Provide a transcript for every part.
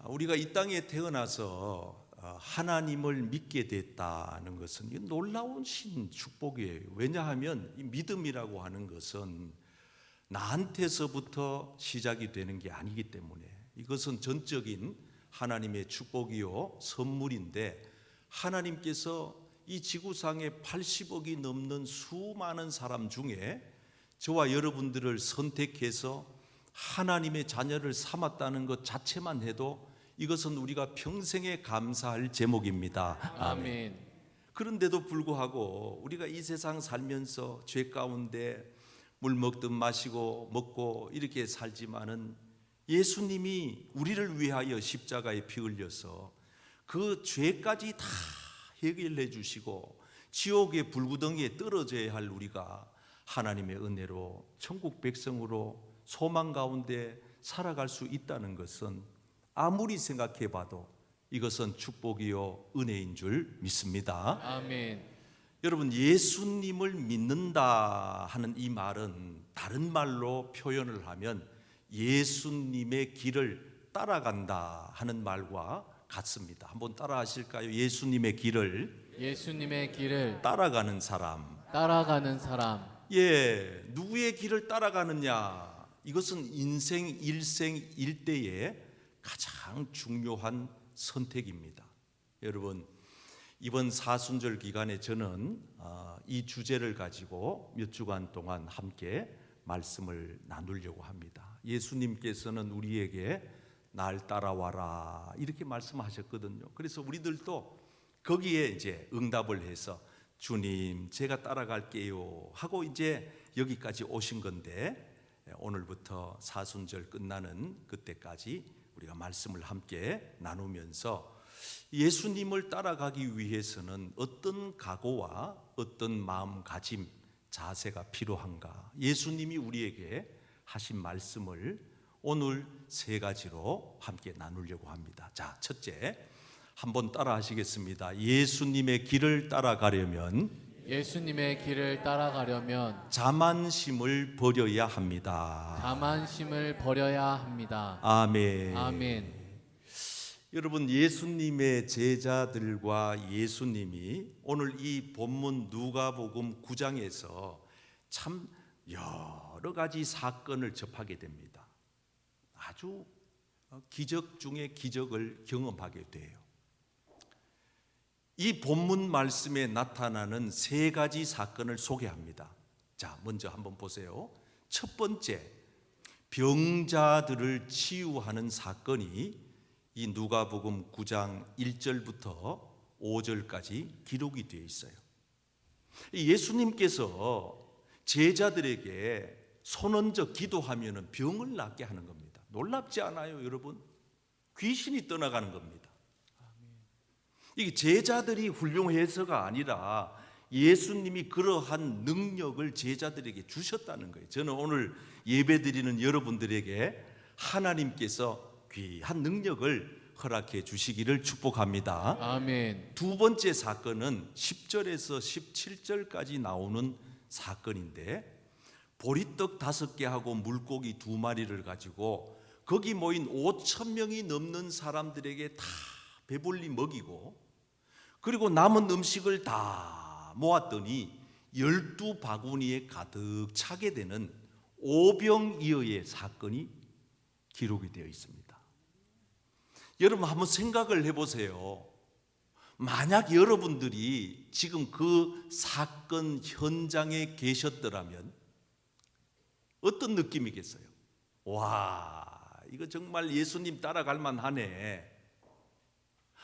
우리가 이 땅에 태어나서 하나님을 믿게 됐다는 것은 놀라운 축복이에요. 왜냐하면 이 믿음이라고 하는 것은 나한테서부터 시작이 되는 게 아니기 때문에 이것은 전적인 하나님의 축복이요 선물인데, 하나님께서 이 지구상에 80억이 넘는 수많은 사람 중에 저와 여러분들을 선택해서 하나님의 자녀를 삼았다는 것 자체만 해도 이것은 우리가 평생에 감사할 제목입니다. 아멘. 그런데도 불구하고 우리가 이 세상 살면서 죄 가운데 물 먹든 마시고 먹고 이렇게 살지만은 예수님이 우리를 위하여 십자가에 피 흘려서 그 죄까지 다 해결해 주시고 지옥의 불구덩이에 떨어져야 할 우리가 하나님의 은혜로 천국 백성으로 소망 가운데 살아갈 수 있다는 것은 아무리 생각해 봐도 이것은 축복이요 은혜인 줄 믿습니다. 아멘. 여러분, 예수님을 믿는다 하는 이 말은 다른 말로 표현을 하면 예수님의 길을 따라간다 하는 말과 같습니다. 한번 따라 하실까요? 예수님의 길을 따라가는 사람. 누구의 길을 따라가느냐? 이것은 인생 일생일대의 가장 중요한 선택입니다. 여러분, 이번 사순절 기간에 저는 이 주제를 가지고 몇 주간 동안 함께 말씀을 나누려고 합니다. 예수님께서는 우리에게 날 따라와라 이렇게 말씀하셨거든요. 그래서 우리들도 거기에 이제 응답을 해서 주님 제가 따라갈게요 하고 이제 여기까지 오신 건데, 오늘부터 사순절 끝나는 그때까지 우리가 말씀을 함께 나누면서 예수님을 따라가기 위해서는 어떤 각오와 어떤 마음가짐, 자세가 필요한가? 예수님이 우리에게 하신 말씀을 오늘 세 가지로 함께 나누려고 합니다. 자, 첫째, 한번 따라 하시겠습니다. 예수님의 길을 따라가려면 자만심을 버려야 합니다. 아멘. 여러분, 예수님의 제자들과 예수님이 오늘 이 본문 누가복음 9장에서 참 여러 가지 사건을 접하게 됩니다. 아주 기적 중에 기적을 경험하게 돼요. 이 본문 말씀에 나타나는 세 가지 사건을 소개합니다. 자, 먼저 한번 보세요. 첫 번째, 병자들을 치유하는 사건이 이 누가복음 9장 1절부터 5절까지 기록이 되어 있어요. 예수님께서 제자들에게 손 얹어 기도하면 병을 낫게 하는 겁니다. 놀랍지 않아요, 여러분? 귀신이 떠나가는 겁니다. 이게 제자들이 훌륭해서가 아니라 예수님이 그러한 능력을 제자들에게 주셨다는 거예요. 저는 오늘 예배드리는 여러분들에게 하나님께서 귀한 능력을 허락해 주시기를 축복합니다. 아멘. 두 번째 사건은 10절에서 17절까지 나오는 사건인데, 보리떡 5개하고 물고기 2마리를 가지고 거기 모인 5,000명이 넘는 사람들에게 다 배불리 먹이고, 그리고 남은 음식을 다 모았더니 12바구니에 가득 차게 되는 오병이어의 사건이 기록이 되어 있습니다. 여러분, 한번 생각을 해보세요. 만약 여러분들이 지금 그 사건 현장에 계셨더라면 어떤 느낌이겠어요? 와, 이거 정말 예수님 따라갈 만하네.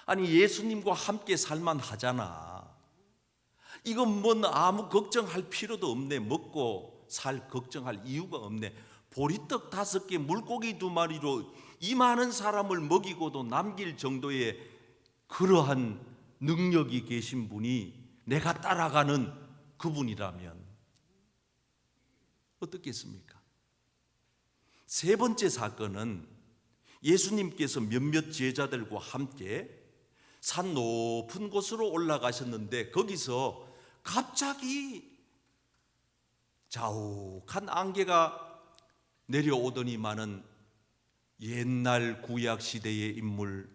아니, 예수님과 함께 살만 하잖아. 이건 뭐 아무 걱정할 필요도 없네. 먹고 살 걱정할 이유가 없네. 보리떡 5개, 물고기 2마리로 이 많은 사람을 먹이고도 남길 정도의 그러한 능력이 계신 분이 내가 따라가는 그분이라면 어떻겠습니까? 세 번째 사건은 예수님께서 몇몇 제자들과 함께 산 높은 곳으로 올라가셨는데 거기서 갑자기 자욱한 안개가 내려오더니만은 옛날 구약 시대의 인물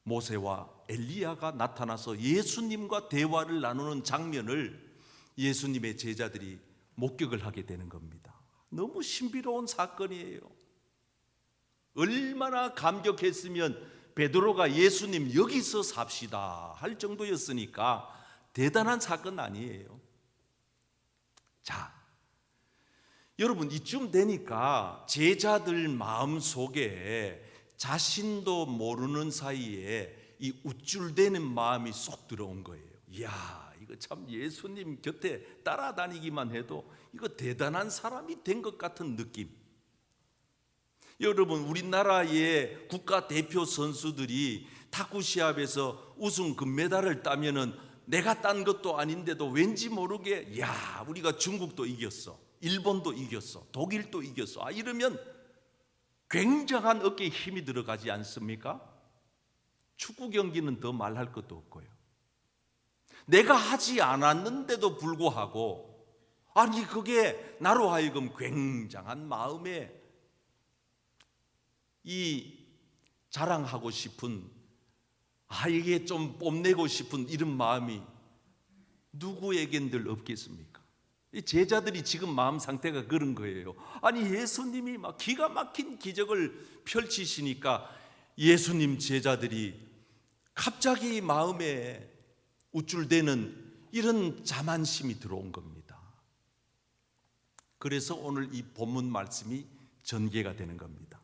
모세와 엘리야가 나타나서 예수님과 대화를 나누는 장면을 예수님의 제자들이 목격을 하게 되는 겁니다. 너무 신비로운 사건이에요. 얼마나 감격했으면 베드로가 예수님 여기서 삽시다 할 정도였으니까 대단한 사건 아니에요. 자, 여러분, 이쯤 되니까 제자들 마음속에 자신도 모르는 사이에 이 우쭐대는 마음이 쏙 들어온 거예요. 이야, 이거 참 예수님 곁에 따라다니기만 해도 이거 대단한 사람이 된 것 같은 느낌. 여러분, 우리나라의 국가대표 선수들이 탁구 시합에서 우승 금메달을 따면은 내가 딴 것도 아닌데도 왠지 모르게 야, 우리가 중국도 이겼어, 일본도 이겼어, 독일도 이겼어, 이러면 굉장한 어깨에 힘이 들어가지 않습니까? 축구 경기는 더 말할 것도 없고요. 내가 하지 않았는데도 불구하고 아니 그게 나로 하여금 굉장한 마음에 이 자랑하고 싶은 이게 좀 뽐내고 싶은 이런 마음이 누구에겐들 없겠습니까? 이 제자들이 지금 마음 상태가 그런 거예요. 아니 예수님이 막 기가 막힌 기적을 펼치시니까 예수님 제자들이 갑자기 마음에 우쭐대는 이런 자만심이 들어온 겁니다. 그래서 오늘 이 본문 말씀이 전개가 되는 겁니다.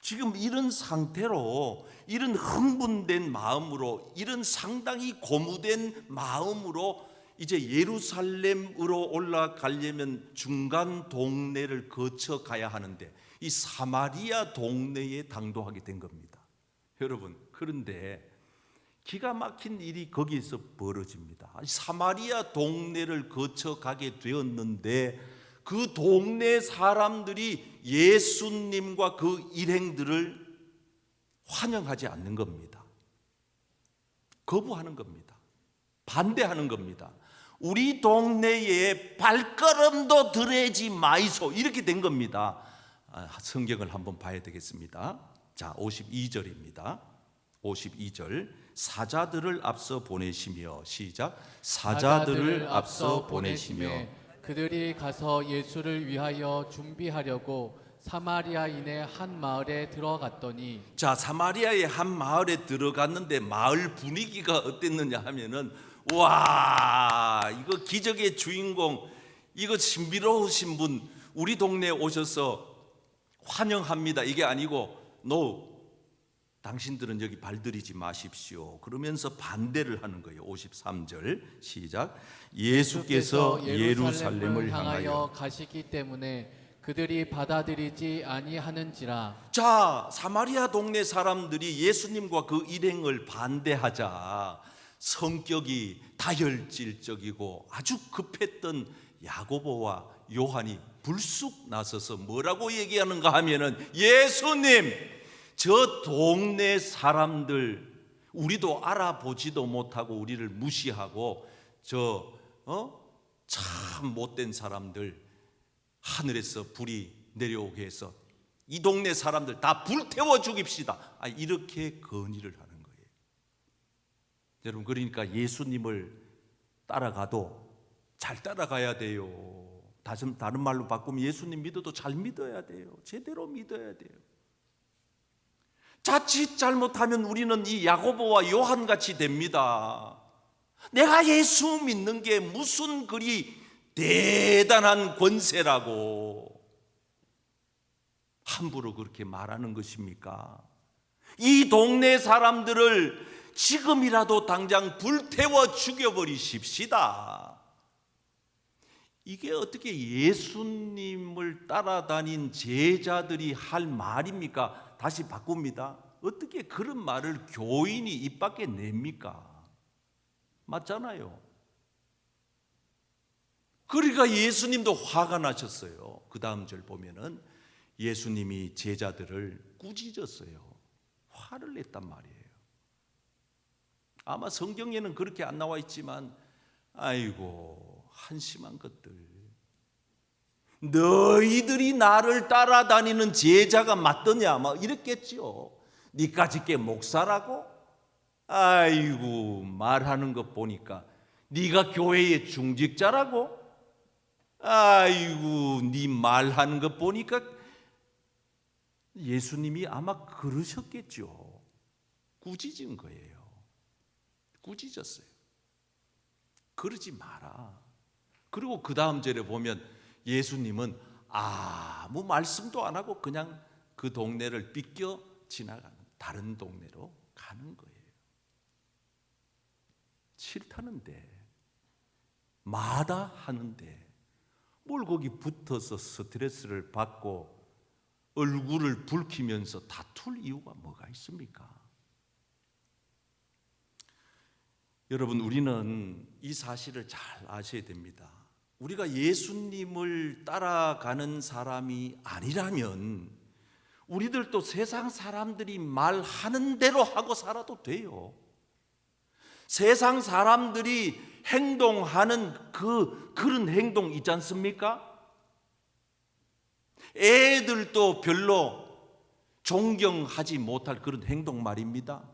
지금 이런 상태로, 이런 흥분된 마음으로, 이런 상당히 고무된 마음으로 이제 예루살렘으로 올라가려면 중간 동네를 거쳐 가야 하는데 이 사마리아 동네에 당도하게 된 겁니다. 여러분, 그런데 기가 막힌 일이 거기에서 벌어집니다. 사마리아 동네를 거쳐 가게 되었는데 그 동네 사람들이 예수님과 그 일행들을 환영하지 않는 겁니다. 거부하는 겁니다. 반대하는 겁니다. 우리 동네에 발걸음도 들이지 마이소, 이렇게 된 겁니다. 성경을 한번 봐야 되겠습니다. 자, 52절입니다. 52절. 사자들을 앞서 보내시며, 시작. 사자들을 앞서 보내시며 그들이 가서 예수를 위하여 준비하려고 사마리아인의 한 마을에 들어갔더니, 자, 사마리아의 한 마을에 들어갔는데 마을 분위기가 어땠느냐 하면은 와, 이거 기적의 주인공, 이거 신비로우신 분 우리 동네에 오셔서 환영합니다, 이게 아니고 No, 당신들은 여기 발들이지 마십시오 그러면서 반대를 하는 거예요. 53절 시작. 예수께서 예루살렘을 향하여 가시기 때문에 그들이 받아들이지 아니하는지라. 자, 사마리아 동네 사람들이 예수님과 그 일행을 반대하자 성격이 다혈질적이고 아주 급했던 야고보와 요한이 불쑥 나서서 뭐라고 얘기하는가 하면은, 예수님, 저 동네 사람들 우리도 알아보지도 못하고 우리를 무시하고 참 못된 사람들 하늘에서 불이 내려오게 해서 이 동네 사람들 다 불태워 죽입시다, 이렇게 건의를 하는 거예요. 여러분, 그러니까 예수님을 따라가도 잘 따라가야 돼요. 다른 말로 바꾸면 예수님 믿어도 잘 믿어야 돼요. 제대로 믿어야 돼요. 자칫 잘못하면 우리는 이 야고보와 요한같이 됩니다. 내가 예수 믿는 게 무슨 그리 대단한 권세라고 함부로 그렇게 말하는 것입니까? 이 동네 사람들을 지금이라도 당장 불태워 죽여버리십시다. 이게 어떻게 예수님을 따라다닌 제자들이 할 말입니까? 다시 바꿉니다. 어떻게 그런 말을 교인이 입 밖에 냅니까? 맞잖아요. 그러니까 예수님도 화가 나셨어요. 그 다음 절 보면은 예수님이 제자들을 꾸짖었어요. 화를 냈단 말이에요. 아마 성경에는 그렇게 안 나와 있지만 아이고 한심한 것들, 너희들이 나를 따라다니는 제자가 맞더냐? 막 이랬겠지요. 니까짓 게 목사라고? 아이고, 말하는 것 보니까 네가 교회의 중직자라고? 아이고, 네 말하는 것 보니까 예수님이 아마 그러셨겠죠. 꾸짖은 거예요. 꾸짖었어요. 그러지 마라. 그리고 그 다음 절에 보면 예수님은 아무 말씀도 안 하고 그냥 그 동네를 삐껴 지나가는, 다른 동네로 가는 거예요. 싫다는데, 마다하는데 뭘 거기 붙어서 스트레스를 받고 얼굴을 붉히면서 다툴 이유가 뭐가 있습니까? 여러분, 우리는 이 사실을 잘 아셔야 됩니다. 우리가 예수님을 따라가는 사람이 아니라면 우리들도 세상 사람들이 말하는 대로 하고 살아도 돼요. 세상 사람들이 행동하는 그런 행동 있지 않습니까? 애들도 별로 존경하지 못할 그런 행동 말입니다.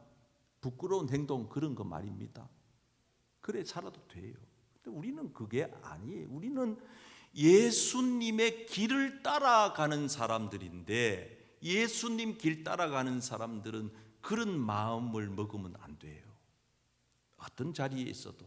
부끄러운 행동, 그런 거 말입니다. 그래 살아도 돼요. 근데 우리는 그게 아니에요. 우리는 예수님의 길을 따라가는 사람들인데, 예수님 길 따라가는 사람들은 그런 마음을 먹으면 안 돼요. 어떤 자리에 있어도,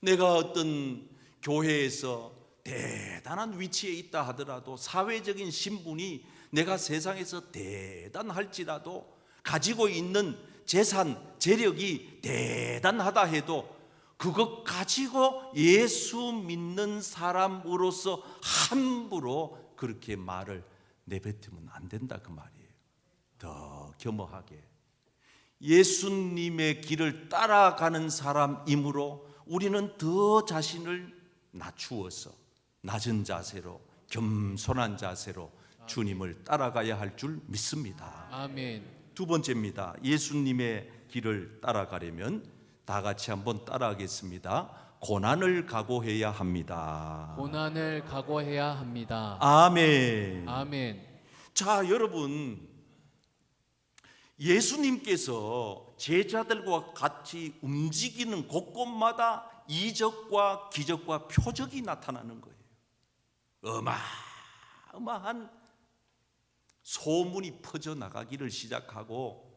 내가 어떤 교회에서 대단한 위치에 있다 하더라도, 사회적인 신분이 내가 세상에서 대단할지라도, 가지고 있는 재산, 재력이 대단하다 해도 그것 가지고 예수 믿는 사람으로서 함부로 그렇게 말을 내뱉으면 안 된다, 그 말이에요. 더 겸허하게 예수님의 길을 따라가는 사람이므로 우리는 더 자신을 낮추어서 낮은 자세로, 겸손한 자세로 주님을 따라가야 할 줄 믿습니다. 아멘. 두 번째입니다. 예수님의 길을 따라가려면 다 같이 한번 따라하겠습니다. 고난을 각오해야 합니다. 고난을 각오해야 합니다. 아멘. 아멘. 자, 여러분, 예수님께서 제자들과 같이 움직이는 곳곳마다 이적과 기적과 표적이 나타나는 거예요. 어마어마한 소문이 퍼져나가기를 시작하고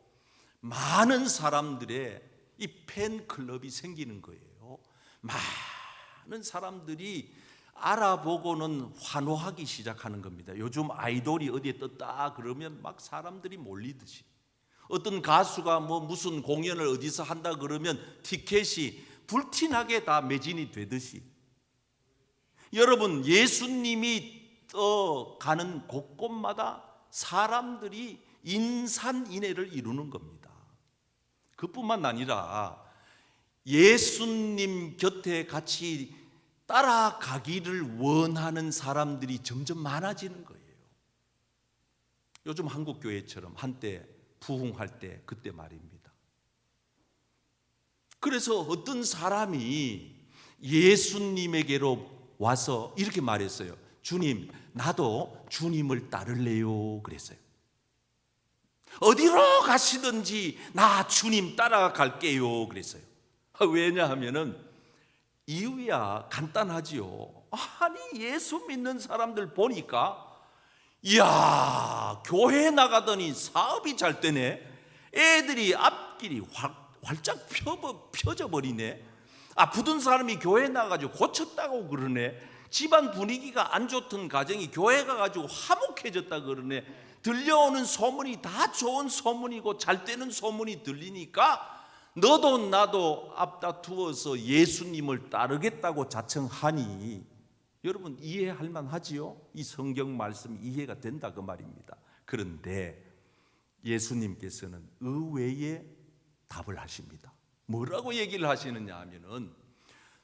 많은 사람들의 이 팬클럽이 생기는 거예요. 많은 사람들이 알아보고는 환호하기 시작하는 겁니다. 요즘 아이돌이 어디에 떴다 그러면 막 사람들이 몰리듯이, 어떤 가수가 무슨 공연을 어디서 한다 그러면 티켓이 불티나게 다 매진이 되듯이, 여러분, 예수님이 가는 곳곳마다 사람들이 인산인해를 이루는 겁니다. 그뿐만 아니라 예수님 곁에 같이 따라가기를 원하는 사람들이 점점 많아지는 거예요. 요즘 한국교회처럼 한때 부흥할 때 그때 말입니다. 그래서 어떤 사람이 예수님에게로 와서 이렇게 말했어요. 주님, 나도 주님을 따를래요 그랬어요. 어디로 가시든지 나 주님 따라갈게요 그랬어요. 왜냐하면은 이유야 간단하지요. 아니, 예수 믿는 사람들 보니까, 이야, 교회 나가더니 사업이 잘 되네. 애들이 앞길이 활짝 펴져 버리네. 부든 사람이 교회 나가지고 고쳤다고 그러네. 집안 분위기가 안 좋던 가정이 교회 가가지고 화목해졌다 그러네. 들려오는 소문이 다 좋은 소문이고 잘 되는 소문이 들리니까 너도 나도 앞다투어서 예수님을 따르겠다고 자청하니, 여러분 이해할 만하지요? 이 성경 말씀이 이해가 된다 그 말입니다. 그런데 예수님께서는 의외의 답을 하십니다. 뭐라고 얘기를 하시느냐 하면은,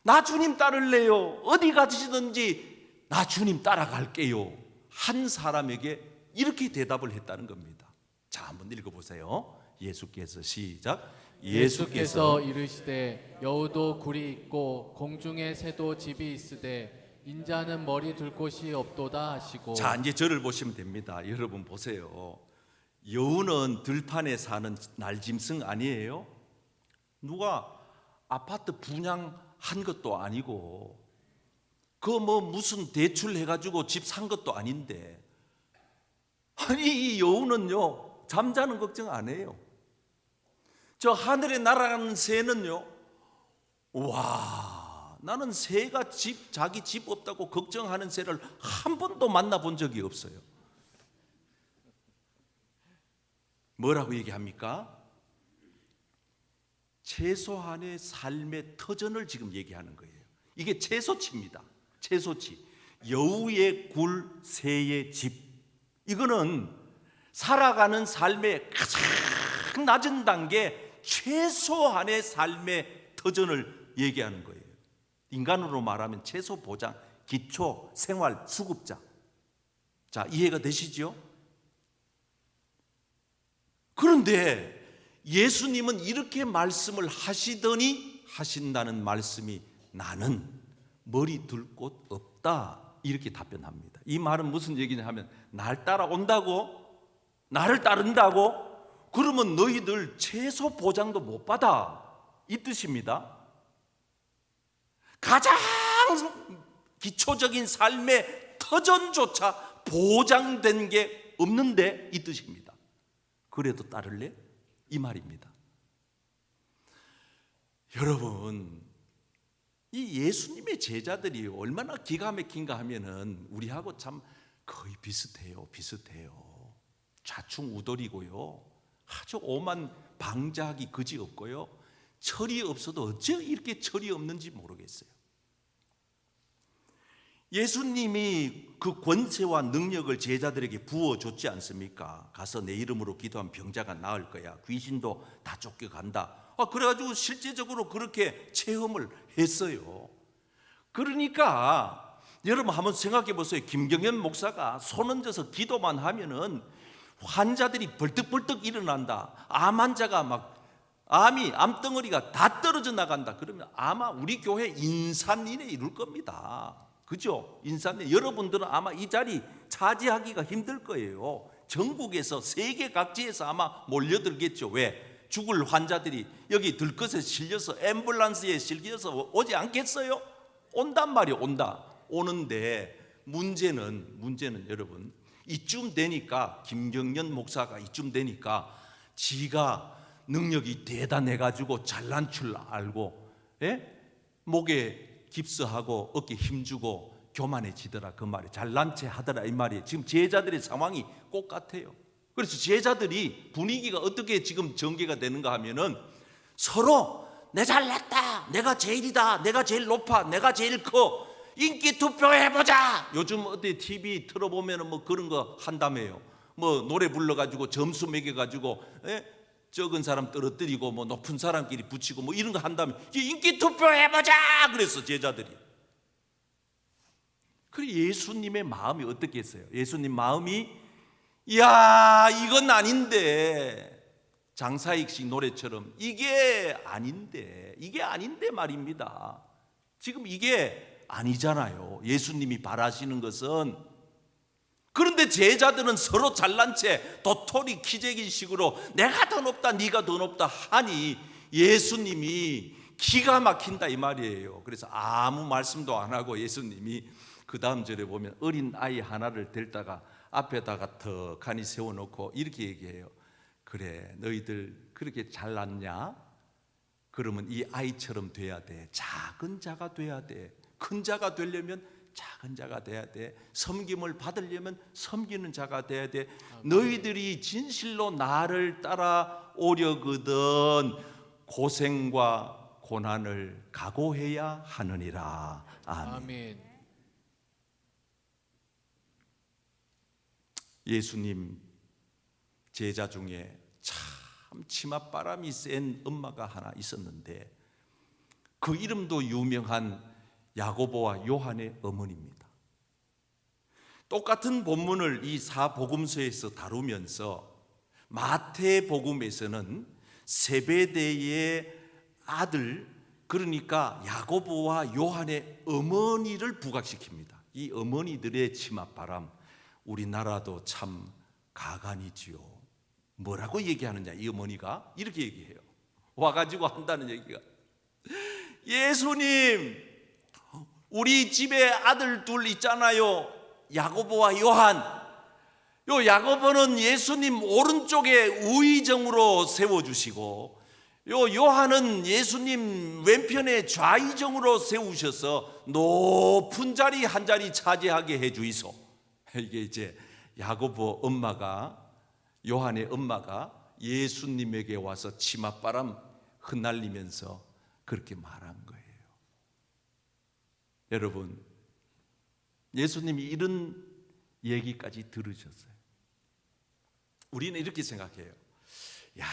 나 주님 따를래요. 어디 가시든지 나 주님 따라갈게요. 한 사람에게 이렇게 대답을 했다는 겁니다. 자, 한번 읽어보세요. 예수께서 시작. 예수께서 이르시되 여우도 굴이 있고 공중의 새도 집이 있으되 인자는 머리 둘 곳이 없도다 하시고. 자, 이제 저를 보시면 됩니다. 여러분 보세요. 여우는 들판에 사는 날짐승 아니에요? 누가 아파트 분양한 것도 아니고 그 뭐 무슨 대출해가지고 집 산 것도 아닌데, 아니 이 여우는요 잠자는 걱정 안 해요. 저 하늘에 날아가는 새는요, 와, 나는 새가 자기 집 없다고 걱정하는 새를 한 번도 만나본 적이 없어요. 뭐라고 얘기합니까? 최소한의 삶의 터전을 지금 얘기하는 거예요. 이게 최소치입니다. 최소치. 여우의 굴, 새의 집. 이거는 살아가는 삶의 가장 낮은 단계, 최소한의 삶의 터전을 얘기하는 거예요. 인간으로 말하면 최소 보장, 기초 생활 수급자. 자, 이해가 되시죠? 그런데 예수님은 이렇게 말씀을 하시더니 하신다는 말씀이 나는 머리 둘 곳 없다, 이렇게 답변합니다. 이 말은 무슨 얘기냐 하면, 날 따라온다고? 나를 따른다고? 그러면 너희들 최소 보장도 못 받아, 이 뜻입니다. 가장 기초적인 삶의 터전조차 보장된 게 없는데, 이 뜻입니다. 그래도 따를래? 이 말입니다. 여러분, 이 예수님의 제자들이 얼마나 기가 막힌가 하면은 우리하고 참 거의 비슷해요. 좌충우돌이고요, 아주 오만 방자하기 그지없고요, 철이 없어도 어째 이렇게 철이 없는지 모르겠어요. 예수님이 그 권세와 능력을 제자들에게 부어줬지 않습니까? 가서 내 이름으로 기도하면 병자가 나을 거야, 귀신도 다 쫓겨간다. 그래가지고 실제적으로 그렇게 체험을 했어요. 그러니까 여러분 한번 생각해 보세요. 김경현 목사가 손 얹어서 기도만 하면은 환자들이 벌떡벌떡 일어난다. 암 환자가 막 암덩어리가 다 떨어져 나간다. 그러면 아마 우리 교회 인산인해 이룰 겁니다. 그죠? 인산인해. 여러분들은 아마 이 자리 차지하기가 힘들 거예요. 전국에서 세계 각지에서 아마 몰려들겠죠. 왜? 죽을 환자들이 여기 들것에 실려서 앰뷸런스에 실려서 오지 않겠어요? 온단 말이에요. 오는데 문제는 여러분, 이쯤 되니까 김경연 목사가 이쯤 되니까 지가 능력이 대단해가지고 잘난 줄 알고, 목에 깁스하고 어깨 힘주고 교만해지더라, 그 말이. 잘난 체 하더라, 이 말이에요. 지금 제자들의 상황이 똑같아요. 그래서 제자들이 분위기가 어떻게 지금 전개가 되는가 하면은 서로 내 잘났다, 내가 제일이다, 내가 제일 높아, 내가 제일 커, 인기 투표해보자. 요즘 어디 TV 틀어보면은 뭐 그런 거 한다며요. 뭐 노래 불러가지고 점수 매겨가지고 적은 사람 떨어뜨리고 뭐 높은 사람끼리 붙이고 뭐 이런 거 한다며. 인기 투표해보자 그랬어, 제자들이. 그래, 예수님의 마음이 어떻겠어요? 예수님 마음이, 야, 이건 아닌데, 장사익식 노래처럼 이게 아닌데 말입니다. 지금 이게 아니잖아요, 예수님이 바라시는 것은. 그런데 제자들은 서로 잘난 채 도토리 키재기식으로 내가 더 높다, 네가 더 높다 하니 예수님이 기가 막힌다, 이 말이에요. 그래서 아무 말씀도 안 하고 예수님이 그 다음 절에 보면 어린 아이 하나를 데리다가 앞에다가 턱하니 세워놓고 이렇게 얘기해요. 그래, 너희들 그렇게 잘났냐? 그러면 이 아이처럼 돼야 돼. 작은 자가 돼야 돼. 큰 자가 되려면 작은 자가 돼야 돼. 섬김을 받으려면 섬기는 자가 돼야 돼. 너희들이 진실로 나를 따라오려거든 고생과 고난을 각오해야 하느니라. 아멘. 예수님 제자 중에 참 치맛바람이 센 엄마가 하나 있었는데, 그 이름도 유명한 야고보와 요한의 어머니입니다. 똑같은 본문을 이 사복음서에서 다루면서 마태복음에서는 세베대의 아들 그러니까 야고보와 요한의 어머니를 부각시킵니다. 이 어머니들의 치맛바람, 우리나라도 참 가관이지요. 뭐라고 얘기하느냐, 이 어머니가 이렇게 얘기해요. 와가지고 한다는 얘기가, 예수님, 우리 집에 아들 둘 있잖아요, 야고보와 요한. 요 야고보는 예수님 오른쪽에 우의정으로 세워주시고, 요 요한은 예수님 왼편에 좌의정으로 세우셔서 높은 자리 한 자리 차지하게 해주이소. 이게 이제 야고보 엄마가, 요한의 엄마가 예수님에게 와서 치맛바람 흩날리면서 그렇게 말한 거예요. 여러분, 예수님이 이런 얘기까지 들으셨어요. 우리는 이렇게 생각해요. 야,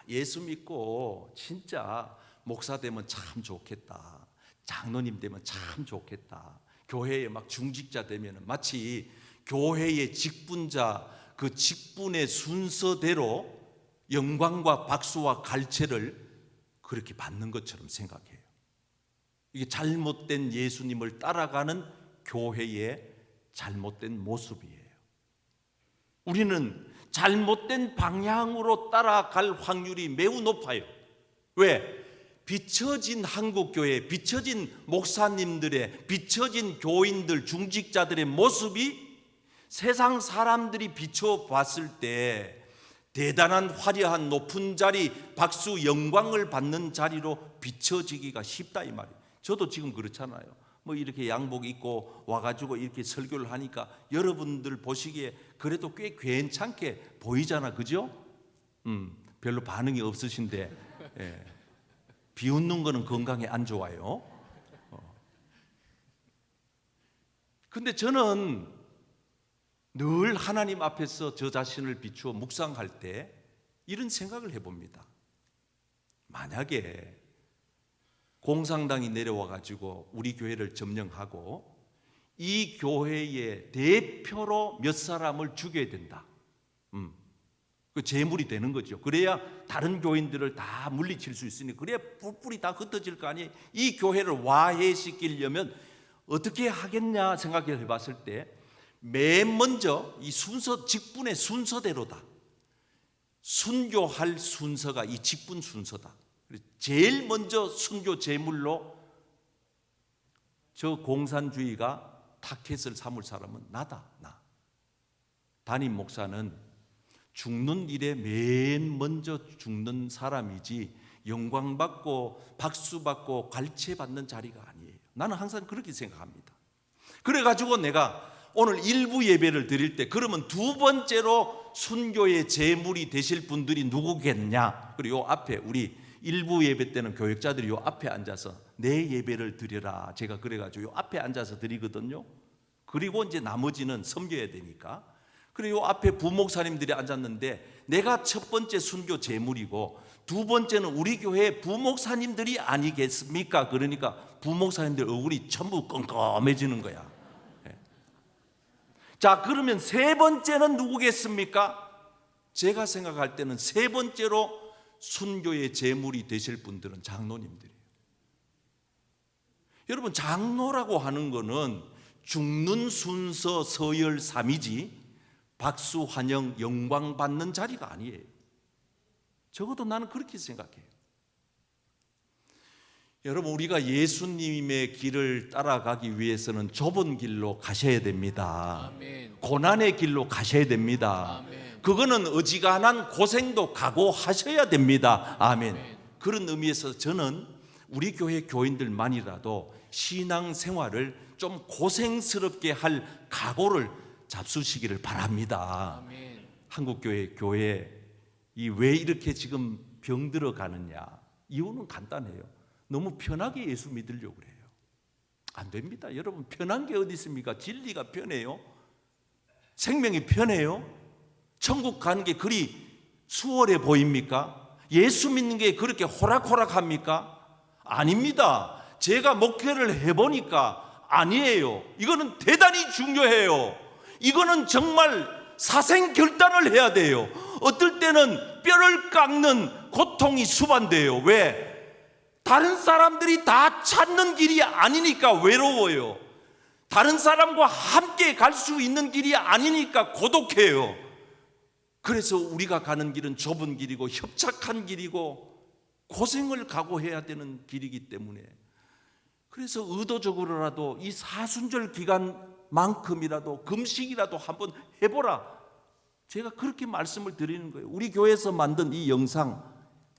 예수 믿고 진짜 목사 되면 참 좋겠다, 장로님 되면 참 좋겠다, 교회에 막 중직자 되면 마치 교회의 직분자 그 직분의 순서대로 영광과 박수와 갈채를 그렇게 받는 것처럼 생각해요. 이게 잘못된 예수님을 따라가는 교회의 잘못된 모습이에요. 우리는 잘못된 방향으로 따라갈 확률이 매우 높아요. 왜? 비춰진 한국교회, 비춰진 목사님들의, 비춰진 교인들, 중직자들의 모습이 세상 사람들이 비춰봤을 때 대단한 화려한 높은 자리, 박수, 영광을 받는 자리로 비춰지기가 쉽다 이 말이에요. 저도 지금 그렇잖아요. 뭐 이렇게 양복 입고 와가지고 이렇게 설교를 하니까 여러분들 보시기에 그래도 꽤 괜찮게 보이잖아, 그죠? 별로 반응이 없으신데, 예. 비웃는 거는 건강에 안 좋아요. 근데 저는 늘 하나님 앞에서 저 자신을 비추어 묵상할 때 이런 생각을 해봅니다. 만약에 공산당이 내려와가지고 우리 교회를 점령하고 이 교회의 대표로 몇 사람을 죽여야 된다. 그 재물이 되는 거죠. 그래야 다른 교인들을 다 물리칠 수 있으니, 그래야 뿔뿔이 다 흩어질 거 아니에요. 이 교회를 와해시키려면 어떻게 하겠냐 생각을 해봤을 때 맨 먼저 이 순서, 직분의 순서대로다. 순교할 순서가 이 직분 순서다. 제일 먼저 순교 제물로 저 공산주의가 타켓을 삼을 사람은 나다, 나. 담임 목사는 죽는 일에 맨 먼저 죽는 사람이지 영광받고 박수받고 갈채받는 자리가 아니에요. 나는 항상 그렇게 생각합니다. 그래가지고 내가 오늘 일부 예배를 드릴 때 그러면 두 번째로 순교의 제물이 되실 분들이 누구겠냐, 그리고 요 앞에 우리 일부 예배 때는 교역자들이 요 앞에 앉아서 내 예배를 드려라, 제가 그래가지고 요 앞에 앉아서 드리거든요. 그리고 이제 나머지는 섬겨야 되니까. 그리고 요 앞에 부목사님들이 앉았는데 내가 첫 번째 순교 제물이고 두 번째는 우리 교회 부목사님들이 아니겠습니까? 그러니까 부목사님들 얼굴이 전부 껌껌해지는 거야. 자, 그러면 세 번째는 누구겠습니까? 제가 생각할 때는 세 번째로 순교의 제물이 되실 분들은 장로님들이에요. 여러분, 장로라고 하는 거는 죽는 순서 서열 3이지 박수, 환영, 영광 받는 자리가 아니에요. 적어도 나는 그렇게 생각해요. 여러분, 우리가 예수님의 길을 따라가기 위해서는 좁은 길로 가셔야 됩니다. 아멘. 고난의 길로 가셔야 됩니다. 아멘. 그거는 어지간한 고생도 각오하셔야 됩니다. 아멘. 아멘. 그런 의미에서 저는 우리 교회 교인들만이라도 신앙생활을 좀 고생스럽게 할 각오를 잡수시기를 바랍니다. 아멘. 한국교회 교회 왜 이렇게 지금 병들어 가느냐, 이유는 간단해요. 너무 편하게 예수 믿으려고 그래요. 안 됩니다. 여러분, 편한 게 어디 있습니까? 진리가 편해요? 생명이 편해요? 천국 가는 게 그리 수월해 보입니까? 예수 믿는 게 그렇게 호락호락합니까? 아닙니다. 제가 목회를 해보니까 아니에요. 이거는 대단히 중요해요. 이거는 정말 사생결단을 해야 돼요. 어떨 때는 뼈를 깎는 고통이 수반돼요. 왜? 다른 사람들이 다 찾는 길이 아니니까 외로워요. 다른 사람과 함께 갈 수 있는 길이 아니니까 고독해요. 그래서 우리가 가는 길은 좁은 길이고 협착한 길이고 고생을 각오해야 되는 길이기 때문에, 그래서 의도적으로라도 이 사순절 기간만큼이라도 금식이라도 한번 해보라, 제가 그렇게 말씀을 드리는 거예요. 우리 교회에서 만든 이 영상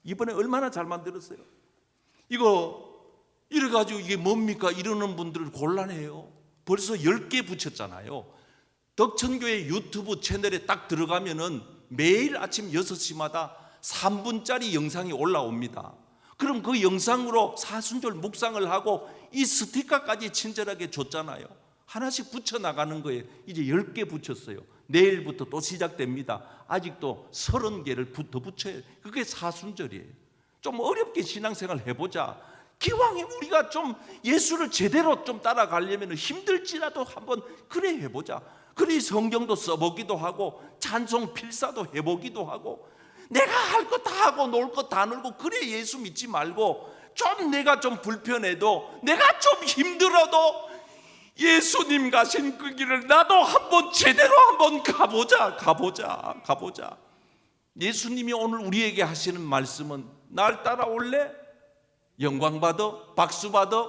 이번에 얼마나 잘 만들었어요. 이거 이래가지고 이게 뭡니까 이러는 분들은 곤란해요. 벌써 10개 붙였잖아요. 덕천교회 유튜브 채널에 딱 들어가면은 매일 아침 6시마다 3분짜리 영상이 올라옵니다. 그럼 그 영상으로 사순절 묵상을 하고 이 스티커까지 친절하게 줬잖아요. 하나씩 붙여나가는 거예요. 이제 10개 붙였어요. 내일부터 또 시작됩니다. 아직도 30개를 더 붙여야 해요. 그게 사순절이에요. 좀 어렵게 신앙생활 해보자. 기왕에 우리가 좀 예수를 제대로 좀 따라가려면 힘들지라도 한번 그래 해보자. 그래 성경도 써보기도 하고 찬송 필사도 해보기도 하고, 내가 할 거 다 하고 놀 거 다 놀고 그래 예수 믿지 말고, 좀 내가 좀 불편해도 내가 좀 힘들어도 예수님 가신 그 길을 나도 한번 제대로 한번 가보자. 예수님이 오늘 우리에게 하시는 말씀은 날 따라올래? 영광 받아? 박수 받아?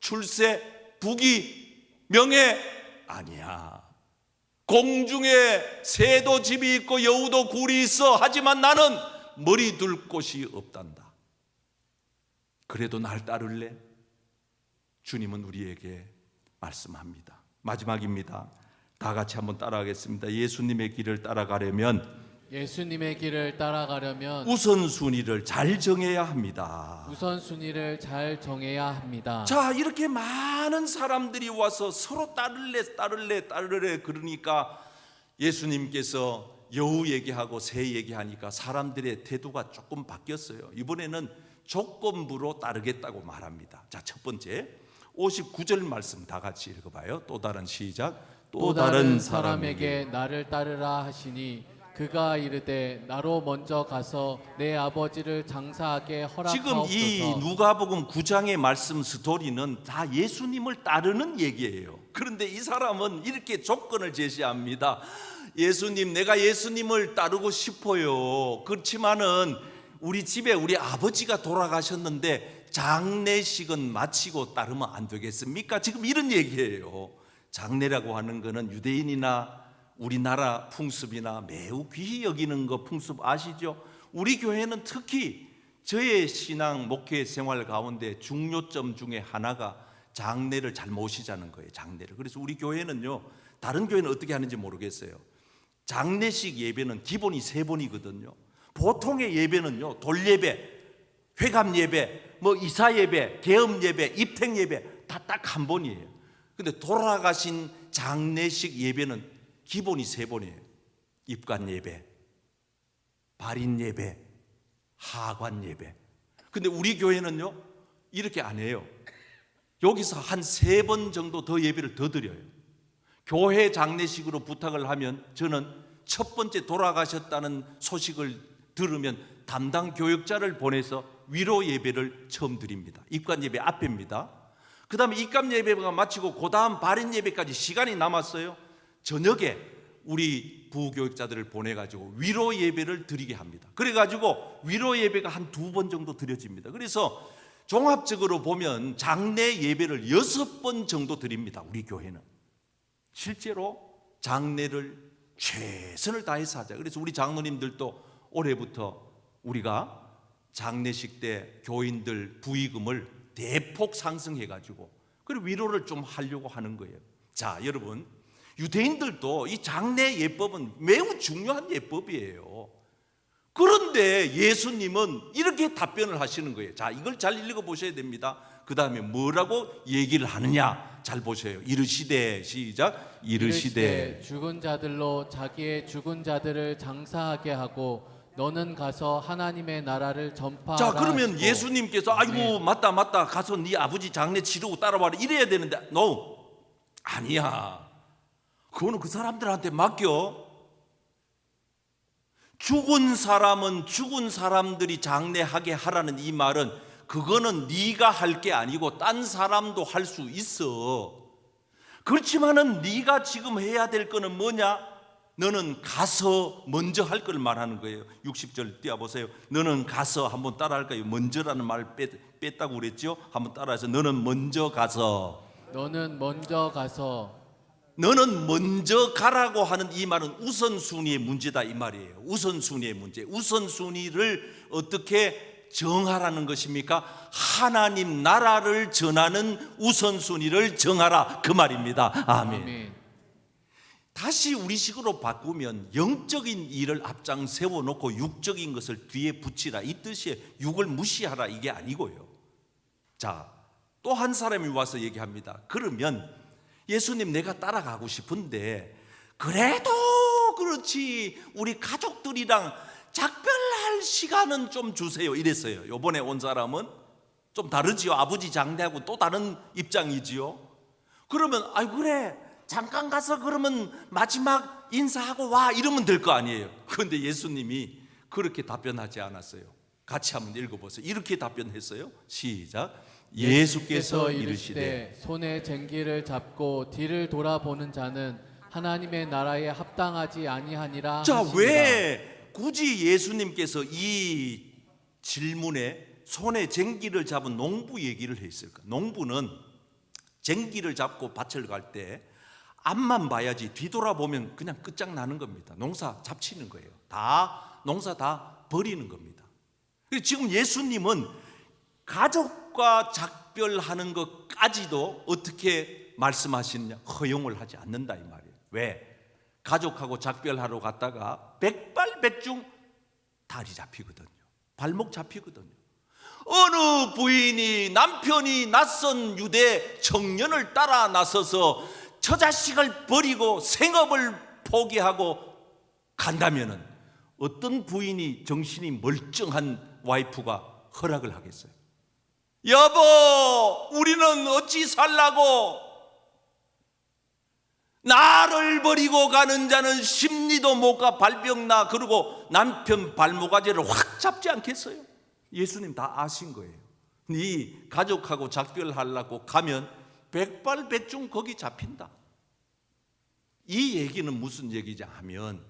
출세? 부귀? 명예? 아니야. 공중에 새도 집이 있고 여우도 굴이 있어. 하지만 나는 머리 둘 곳이 없단다. 그래도 날 따를래? 주님은 우리에게 말씀합니다. 마지막입니다. 다 같이 한번 따라하겠습니다. 예수님의 길을 따라가려면 우선순위를 잘 정해야 합니다. 자, 이렇게 많은 사람들이 와서 서로 따를래 그러니까 예수님께서 여우 얘기하고 새 얘기하니까 사람들의 태도가 조금 바뀌었어요. 이번에는 조건부로 따르겠다고 말합니다. 자, 첫 번째 59절 말씀 다 같이 읽어봐요. 또 다른 시작. 또 다른 사람에게 나를 따르라 하시니 그가 이르되 나로 먼저 가서 내 아버지를 장사하게 허락하옵소서. 지금 이 누가복음 9장의 말씀 스토리는 다 예수님을 따르는 얘기예요. 그런데 이 사람은 이렇게 조건을 제시합니다. 예수님, 내가 예수님을 따르고 싶어요. 그렇지만은 우리 집에 우리 아버지가 돌아가셨는데 장례식은 마치고 따르면 안 되겠습니까? 지금 이런 얘기예요. 장례라고 하는 거는 유대인이나 우리나라 풍습이나 매우 귀히 여기는 거 풍습 아시죠? 우리 교회는 특히 저의 신앙 목회 생활 가운데 중요점 중에 하나가 장례를 잘 모시자는 거예요. 장례를. 그래서 우리 교회는요, 다른 교회는 어떻게 하는지 모르겠어요. 장례식 예배는 기본이 3번이거든요. 보통의 예배는요, 돌예배, 회감 예배, 뭐 이사 예배, 계엄 예배, 입택 예배 다 딱 한 번이에요. 근데 돌아가신 장례식 예배는 기본이 3번이에요. 입관 예배, 발인 예배, 하관 예배. 근데 우리 교회는요, 이렇게 안 해요. 여기서 한 3번 정도 더 예배를 더 드려요. 교회 장례식으로 부탁을 하면 저는 첫 번째 돌아가셨다는 소식을 들으면 담당 교역자를 보내서 위로 예배를 처음 드립니다. 입관 예배 앞에입니다. 그 다음에 입관 예배가 마치고 그 다음 발인 예배까지 시간이 남았어요. 저녁에 우리 부교육자들을 보내가지고 위로 예배를 드리게 합니다. 그래가지고 위로 예배가 한 2번 정도 드려집니다. 그래서 종합적으로 보면 장례 예배를 6번 정도 드립니다. 우리 교회는 실제로 장례를 최선을 다해서 하자. 그래서 우리 장로님들도 올해부터 우리가 장례식 때 교인들 부의금을 대폭 상승해가지고 그리고 위로를 좀 하려고 하는 거예요. 자, 여러분, 유대인들도 이 장례 예법은 매우 중요한 예법이에요. 그런데 예수님은 이렇게 답변을 하시는 거예요. 자, 이걸 잘 읽어보셔야 됩니다. 그 다음에 뭐라고 얘기를 하느냐 잘 보셔요. 이르시되, 시작. 이르시되 죽은 자들로 자기의 죽은 자들을 장사하게 하고 너는 가서 하나님의 나라를 전파하라. 자, 그러면 하시고. 예수님께서 아이고 네. 맞다 가서 네 아버지 장례 치르고 따라와라 이래야 되는데 no, 아니야. 그거는 그 사람들한테 맡겨. 죽은 사람은 죽은 사람들이 장례하게 하라는 이 말은 그거는 네가 할 게 아니고 딴 사람도 할 수 있어. 그렇지만은 네가 지금 해야 될 거는 뭐냐? 너는 가서 먼저 할 걸 말하는 거예요. 60절 띄워보세요. 너는 가서, 한번 따라할까요? 먼저라는 말을 뺐다고 그랬죠? 한번 따라해서 너는 먼저 가서. 너는 먼저 가서. 너는 먼저 가라고 하는 이 말은 우선순위의 문제다 이 말이에요. 우선순위의 문제. 우선순위를 어떻게 정하라는 것입니까? 하나님 나라를 전하는 우선순위를 정하라 그 말입니다. 아멘. 아멘. 다시 우리식으로 바꾸면 영적인 일을 앞장 세워놓고 육적인 것을 뒤에 붙이라 이 뜻이에요. 육을 무시하라 이게 아니고요. 자, 또 한 사람이 와서 얘기합니다. 그러면 예수님 내가 따라가고 싶은데 그래도 그렇지 우리 가족들이랑 작별할 시간은 좀 주세요 이랬어요. 요번에 온 사람은 좀 다르지요. 아버지 장례하고 또 다른 입장이지요. 그러면 아이 그래 잠깐 가서 그러면 마지막 인사하고 와 이러면 될 거 아니에요. 그런데 예수님이 그렇게 답변하지 않았어요. 같이 한번 읽어보세요. 이렇게 답변했어요. 시작. 예수께서 이르시되 손에 쟁기를 잡고 뒤를 돌아보는 자는 하나님의 나라에 합당하지 아니하니라. 자, 하시니라. 왜 굳이 예수님께서 이 질문에 손에 쟁기를 잡은 농부 얘기를 했을까? 농부는 쟁기를 잡고 밭을 갈 때 앞만 봐야지 뒤돌아보면 그냥 끝장나는 겁니다. 농사 잡치는 거예요. 농사 다 버리는 겁니다. 그리고 지금 예수님은 가족과 작별하는 것까지도 어떻게 말씀하시느냐? 허용을 하지 않는다 이 말이에요. 왜? 가족하고 작별하러 갔다가 백발백중 다리 잡히거든요. 발목 잡히거든요. 어느 부인이 남편이 낯선 유대 청년을 따라 나서서 처자식을 버리고 생업을 포기하고 간다면은 어떤 부인이 정신이 멀쩡한 와이프가 허락을 하겠어요? 여보, 우리는 어찌 살라고? 나를 버리고 가는 자는 심리도 못 가 발병나. 그리고 남편 발모가지를 확 잡지 않겠어요? 예수님 다 아신 거예요. 네 가족하고 작별하려고 가면 백발백중 거기 잡힌다. 이 얘기는 무슨 얘기냐 하면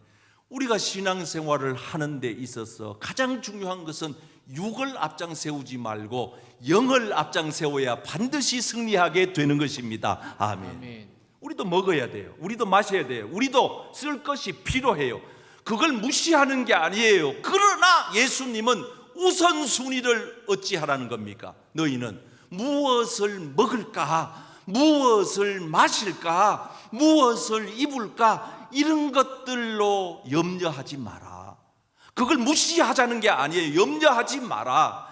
우리가 신앙생활을 하는 데 있어서 가장 중요한 것은 육을 앞장 세우지 말고 영을 앞장 세워야 반드시 승리하게 되는 것입니다. 아멘. 아멘. 우리도 먹어야 돼요. 우리도 마셔야 돼요. 우리도 쓸 것이 필요해요. 그걸 무시하는 게 아니에요. 그러나 예수님은 우선순위를 어찌하라는 겁니까? 너희는 무엇을 먹을까? 무엇을 마실까? 무엇을 입을까? 이런 것들로 염려하지 마라. 그걸 무시하자는 게 아니에요. 염려하지 마라.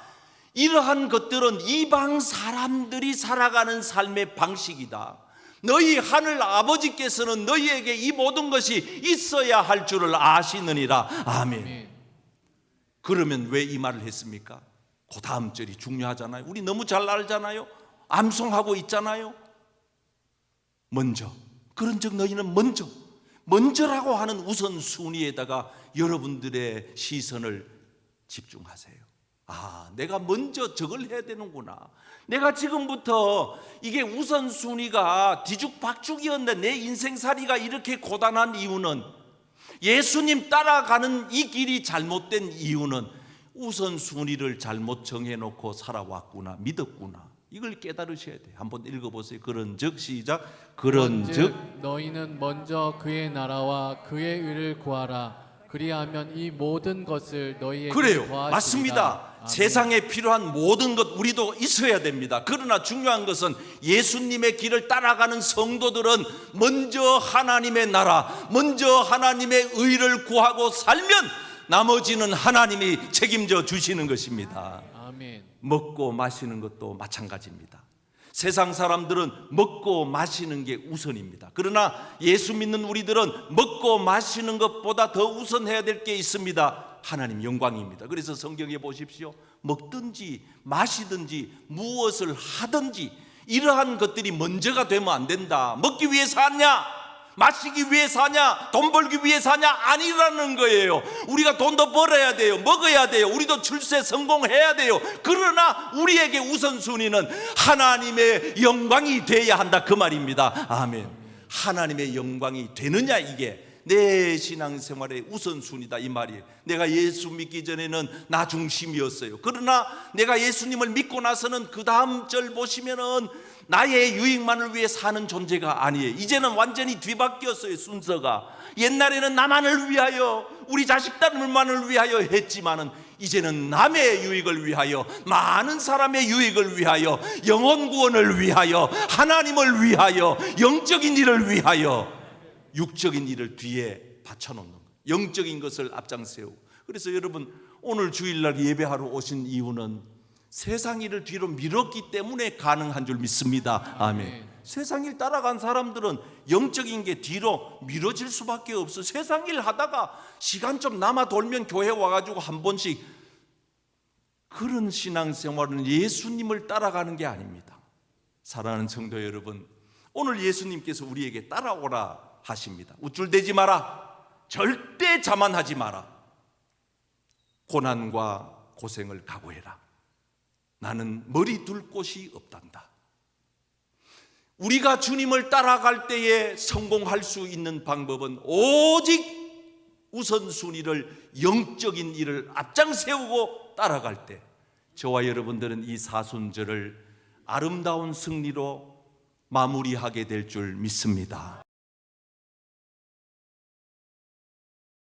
이러한 것들은 이방 사람들이 살아가는 삶의 방식이다. 너희 하늘 아버지께서는 너희에게 이 모든 것이 있어야 할 줄을 아시느니라. 아멘. 아멘. 그러면 왜 이 말을 했습니까? 그 다음 절이 중요하잖아요. 우리 너무 잘 알잖아요. 암송하고 있잖아요. 먼저, 그런즉 너희는 먼저라고 하는 우선순위에다가 여러분들의 시선을 집중하세요. 아, 내가 먼저 저걸 해야 되는구나. 내가 지금부터 이게 우선순위가 뒤죽박죽이었는데 내 인생살이가 이렇게 고단한 이유는, 예수님 따라가는 이 길이 잘못된 이유는 우선순위를 잘못 정해놓고 살아왔구나, 믿었구나. 이걸 깨달으셔야 돼요. 한번 읽어보세요. 그런즉 시작. 그런즉 너희는 먼저 그의 나라와 그의 의를 구하라. 그리하면 이 모든 것을 너희에게 그래요. 더하시리라. 맞습니다. 아멘. 세상에 필요한 모든 것 우리도 있어야 됩니다. 그러나 중요한 것은 예수님의 길을 따라가는 성도들은 먼저 하나님의 나라, 먼저 하나님의 의를 구하고 살면 나머지는 하나님이 책임져 주시는 것입니다. 아멘. 먹고 마시는 것도 마찬가지입니다. 세상 사람들은 먹고 마시는 게 우선입니다. 그러나 예수 믿는 우리들은 먹고 마시는 것보다 더 우선해야 될 게 있습니다. 하나님 영광입니다. 그래서 성경에 보십시오. 먹든지 마시든지 무엇을 하든지 이러한 것들이 먼저가 되면 안 된다. 먹기 위해 샀냐? 마시기 위해 사냐, 돈 벌기 위해 사냐? 아니라는 거예요. 우리가 돈도 벌어야 돼요. 먹어야 돼요. 우리도 출세 성공해야 돼요. 그러나 우리에게 우선순위는 하나님의 영광이 돼야 한다, 그 말입니다. 아멘. 하나님의 영광이 되느냐, 이게 내 신앙생활의 우선순위다, 이 말이에요. 내가 예수 믿기 전에는 나 중심이었어요. 그러나 내가 예수님을 믿고 나서는 그 다음 절 보시면은 나의 유익만을 위해 사는 존재가 아니에요. 이제는 완전히 뒤바뀌었어요, 순서가. 옛날에는 나만을 위하여, 우리 자식들만을 위하여 했지만은 이제는 남의 유익을 위하여, 많은 사람의 유익을 위하여, 영혼 구원을 위하여, 하나님을 위하여, 영적인 일을 위하여, 육적인 일을 뒤에 받쳐놓는 거예요. 영적인 것을 앞장세우고. 그래서 여러분, 오늘 주일날 예배하러 오신 이유는 세상 일을 뒤로 미뤘기 때문에 가능한 줄 믿습니다. 아멘. 세상 일 따라간 사람들은 영적인 게 뒤로 미뤄질 수밖에 없어. 세상 일 하다가 시간 좀 남아 돌면 교회 와가지고 한 번씩, 그런 신앙생활은 예수님을 따라가는 게 아닙니다. 사랑하는 성도 여러분, 오늘 예수님께서 우리에게 따라오라 하십니다. 우쭐대지 마라. 절대 자만하지 마라. 고난과 고생을 각오해라. 나는 머리 둘 곳이 없단다. 우리가 주님을 따라갈 때에 성공할 수 있는 방법은 오직 우선순위를, 영적인 일을 앞장세우고 따라갈 때, 저와 여러분들은 이 사순절을 아름다운 승리로 마무리하게 될 줄 믿습니다.